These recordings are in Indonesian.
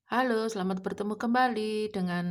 Halo, selamat bertemu kembali dengan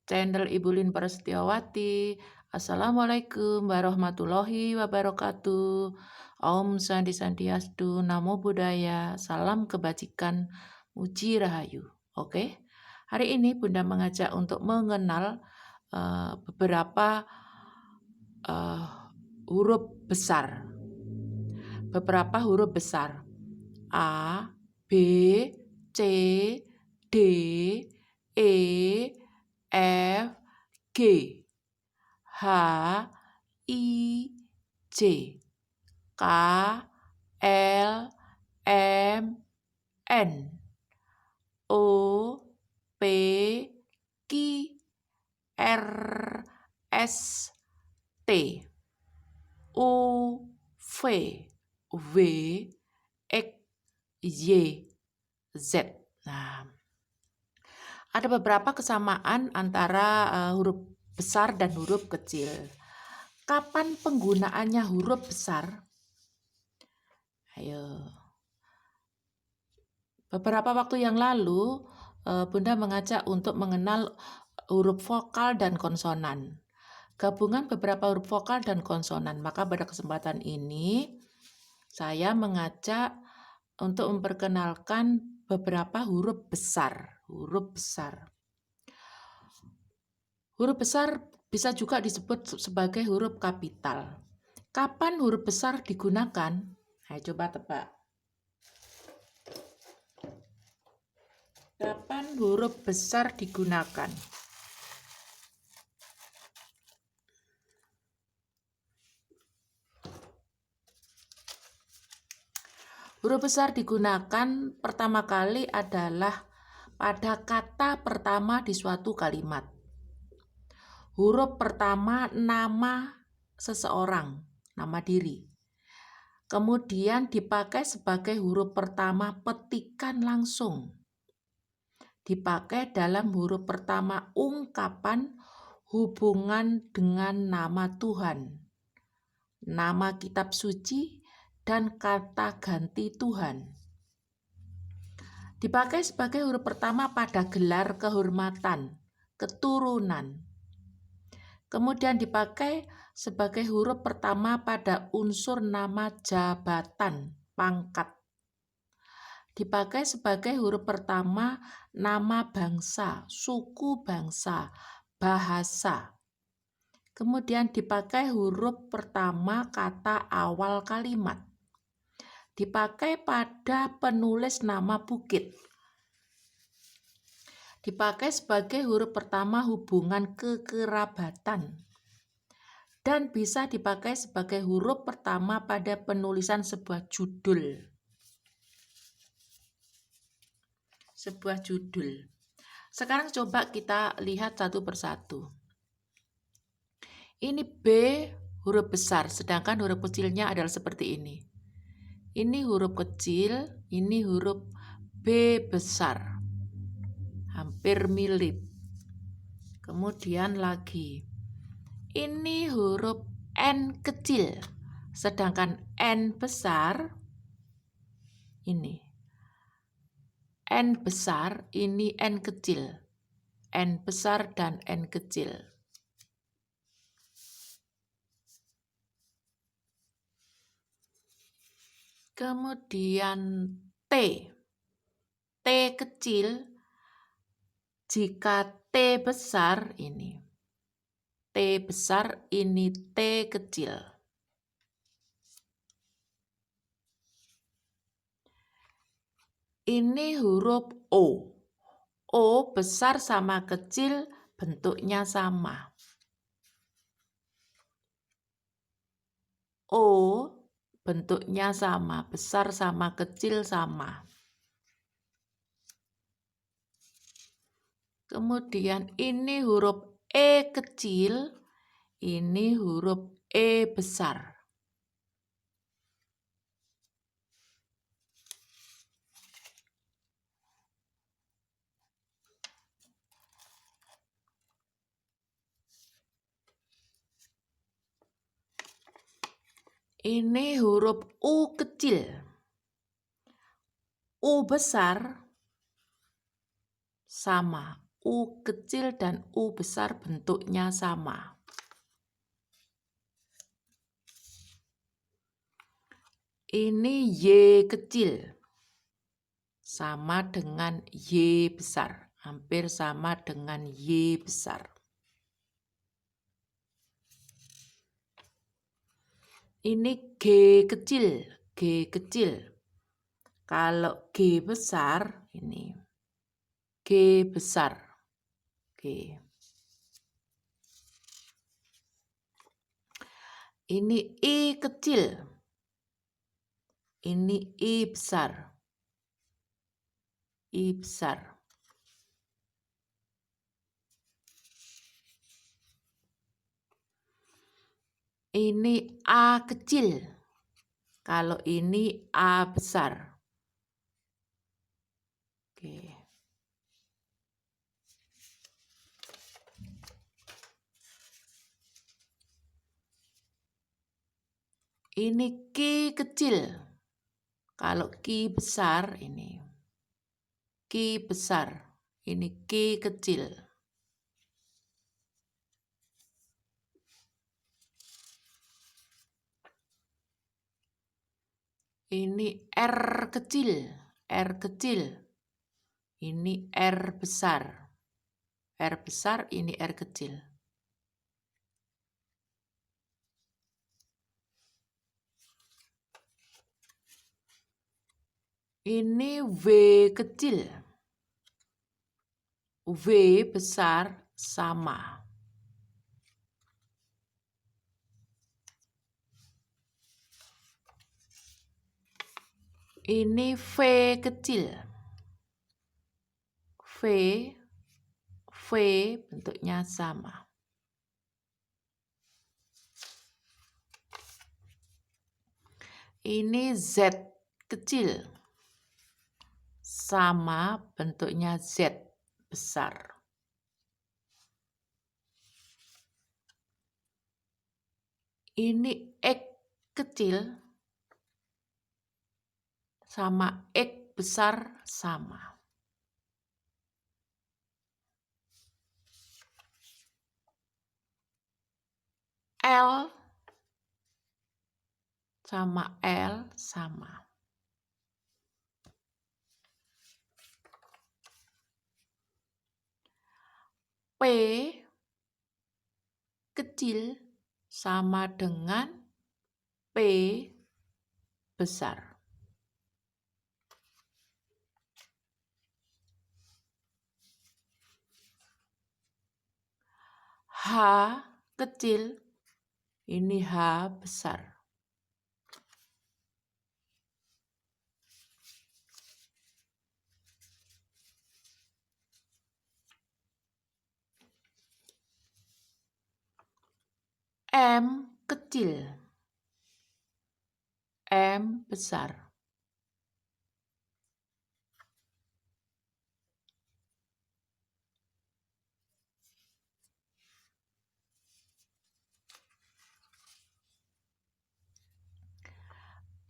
channel Ibu Lin Prasetyawati. Assalamualaikum warahmatullahi wabarakatuh. Om Santi Santiastu, Namo Buddhaya, salam kebajikan, muji rahayu. Oke, hari ini Bunda mengajak untuk mengenal beberapa eh, huruf besar. Beberapa huruf besar. A, B, C, D, E, F, G, H, I, J, K, L, M, N, O, P, Q, R, S, T, U, V, W, X, Y, Z. Nah, ada beberapa kesamaan antara huruf besar dan huruf kecil. Kapan penggunaannya huruf besar? Ayo. Beberapa waktu yang lalu, Bunda mengajak untuk mengenal huruf vokal dan konsonan. Gabungan beberapa huruf vokal dan konsonan. Maka pada kesempatan ini, saya mengajak untuk memperkenalkan beberapa huruf besar. Huruf besar. Huruf besar bisa juga disebut sebagai huruf kapital. Kapan huruf besar digunakan? Ayo coba tebak. Kapan huruf besar digunakan? Huruf besar digunakan pertama kali adalah pada kata pertama di suatu kalimat. Huruf pertama nama seseorang, nama diri. Kemudian dipakai sebagai huruf pertama petikan langsung. Dipakai dalam huruf pertama ungkapan hubungan dengan nama Tuhan, nama kitab suci, dan kata ganti Tuhan. Dipakai sebagai huruf pertama pada gelar kehormatan, keturunan. Kemudian dipakai sebagai huruf pertama pada unsur nama jabatan, pangkat. Dipakai sebagai huruf pertama nama bangsa, suku bangsa, bahasa. Kemudian dipakai huruf pertama kata awal kalimat. Dipakai pada penulis nama bukit. Dipakai sebagai huruf pertama hubungan kekerabatan. Dan bisa dipakai sebagai huruf pertama pada penulisan sebuah judul. Sekarang coba kita lihat satu persatu. Ini B huruf besar, sedangkan huruf kecilnya adalah seperti ini. Ini huruf kecil, ini huruf B besar. Hampir mirip. Kemudian lagi. Ini huruf N kecil, sedangkan N besar ini. N besar, ini N kecil. N besar dan N kecil. Kemudian T. T kecil, jika T besar ini. T besar, ini T kecil. Ini huruf O. O besar sama kecil bentuknya sama. O bentuknya sama, besar sama kecil sama. Kemudian ini huruf E kecil, ini huruf E besar. Ini huruf U kecil. U besar, sama. U kecil dan U besar bentuknya sama. Ini Y kecil. Sama dengan Y besar. Hampir sama dengan Y besar. Ini G kecil. G kecil. Kalau G besar, ini. G besar. G. Ini I kecil. Ini I besar. I besar. Ini A kecil. Kalau ini A besar. Oke. Ini Q kecil. Kalau Q besar, ini. Q besar. Ini Q kecil. Ini R kecil. R kecil. Ini R besar. R besar, ini R kecil. Ini W kecil. W besar sama. Ini V kecil. V bentuknya sama. Ini Z kecil. Sama bentuknya Z besar. Ini X kecil. Sama X besar sama. L sama L sama. P kecil sama dengan P besar. H kecil, ini H besar. M kecil, M besar.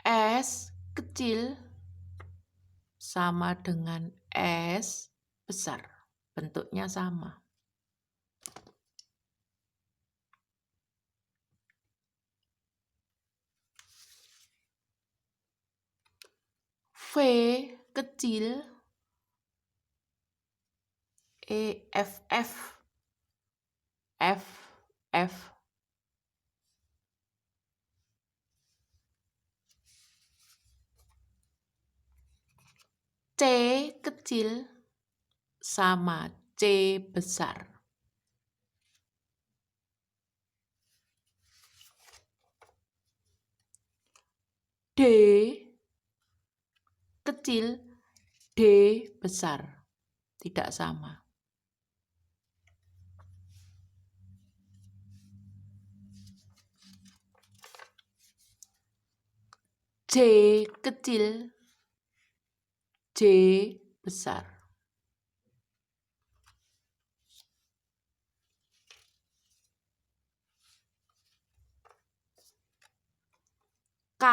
S kecil sama dengan S besar. Bentuknya sama. V kecil, F. C kecil sama C besar. D kecil, D besar. Tidak sama. J kecil, J besar. K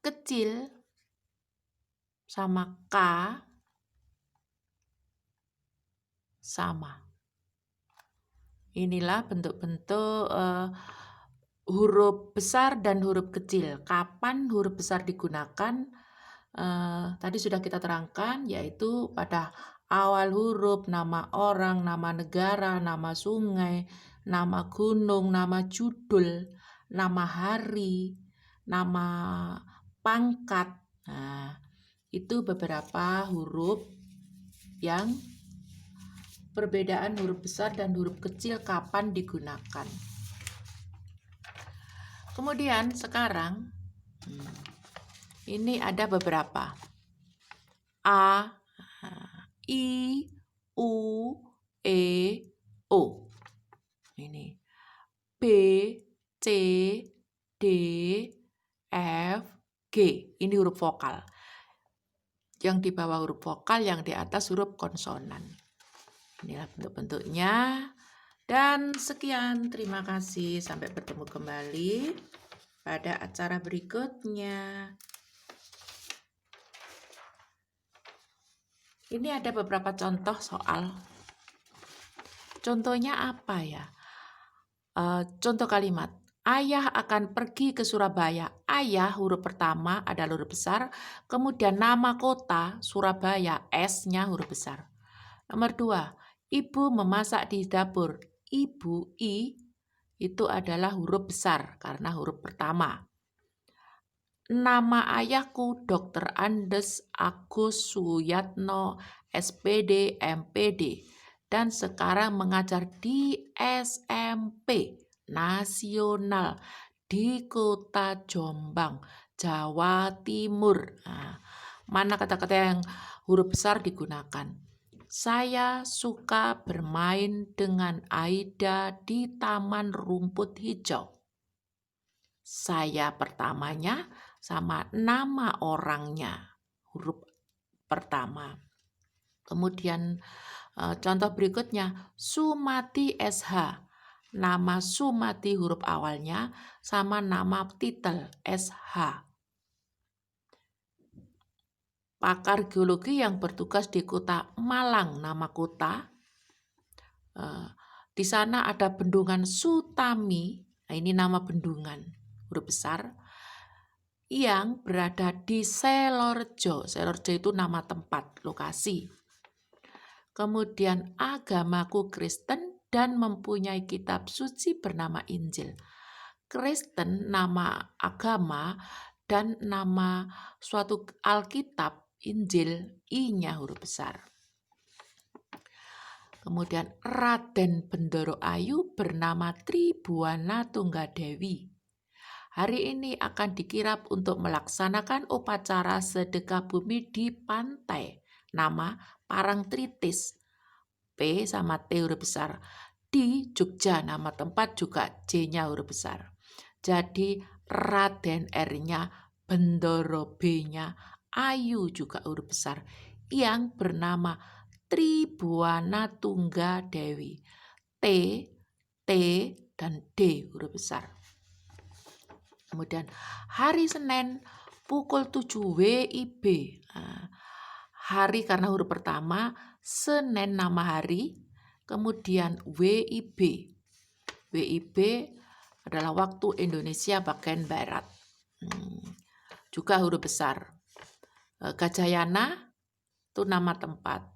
kecil sama K. sama. Inilah bentuk-bentuk huruf besar dan huruf kecil. Kapan huruf besar digunakan? Tadi sudah kita terangkan, yaitu pada awal huruf nama orang, nama negara, nama sungai, nama gunung, nama judul, nama hari, nama pangkat. Nah, itu beberapa huruf yang perbedaan huruf besar dan huruf kecil kapan digunakan. Kemudian sekarang ini ada beberapa. A, I, U, E, O. Ini B, C, D, F, G. Ini huruf vokal. Yang di bawah huruf vokal, yang di atas huruf konsonan. Inilah bentuk-bentuknya. Dan sekian, terima kasih. Sampai bertemu kembali pada acara berikutnya. Ini ada beberapa contoh soal. Contohnya apa ya? Contoh kalimat. Ayah akan pergi ke Surabaya. Ayah huruf pertama adalah huruf besar. Kemudian nama kota Surabaya, S-nya huruf besar. Nomor 2. Ibu memasak di dapur. Ibu, I, itu adalah huruf besar karena huruf pertama. Nama ayahku Dr. Andes Agus Suyatno, SPD, MPD. Dan sekarang mengajar di SMP Nasional di Kota Jombang, Jawa Timur. Nah, mana kata-kata yang huruf besar digunakan? Saya suka bermain dengan Aida di Taman Rumput Hijau. Saya pertamanya sama nama orangnya, huruf pertama. Kemudian contoh berikutnya, Sumati SH. Nama Sumati huruf awalnya sama nama titel SH. Pakar geologi yang bertugas di kota Malang, nama kota. Di sana ada bendungan Sutami, nah ini nama bendungan, huruf besar, yang berada di Selorjo. Selorjo itu nama tempat, lokasi. Kemudian agamaku Kristen dan mempunyai kitab suci bernama Injil. Kristen nama agama dan nama suatu Alkitab, Injil, I-nya huruf besar. Kemudian Raden Bendoro Ayu bernama Tribuana Tunggadewi. Hari ini akan dikirap untuk melaksanakan upacara sedekah bumi di pantai. Nama Parangtritis. P sama T huruf besar. Di Jogja, nama tempat juga J-nya huruf besar. Jadi Raden R-nya, Bendoro B-nya, Ayu juga huruf besar. Yang bernama Tribuana Tunggadewi. T, dan D huruf besar. Kemudian hari Senin pukul 7 WIB. Hari karena huruf pertama, Senin nama hari, kemudian WIB. WIB adalah waktu Indonesia bagian Barat. Juga huruf besar. Gajayana itu nama tempat.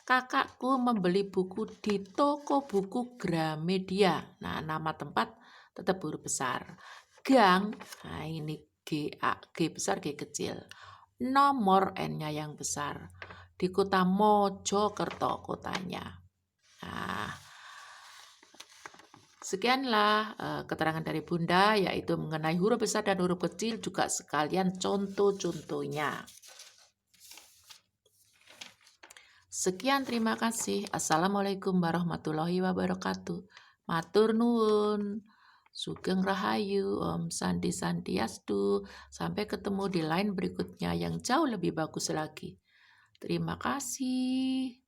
Kakakku membeli buku di toko buku Gramedia. Nah, nama tempat tetap huruf besar. Gang, nah ini G besar, G kecil. Nomor N-nya yang besar. Di kota Mojokerto kotanya. Nah, sekianlah keterangan dari Bunda, yaitu mengenai huruf besar dan huruf kecil, juga sekalian contoh-contohnya. Sekian, terima kasih. Assalamualaikum warahmatullahi wabarakatuh. Matur nuwun. Sugeng Rahayu, Om Sandi Sandiastu. Sampai ketemu di line berikutnya yang jauh lebih bagus lagi. Terima kasih.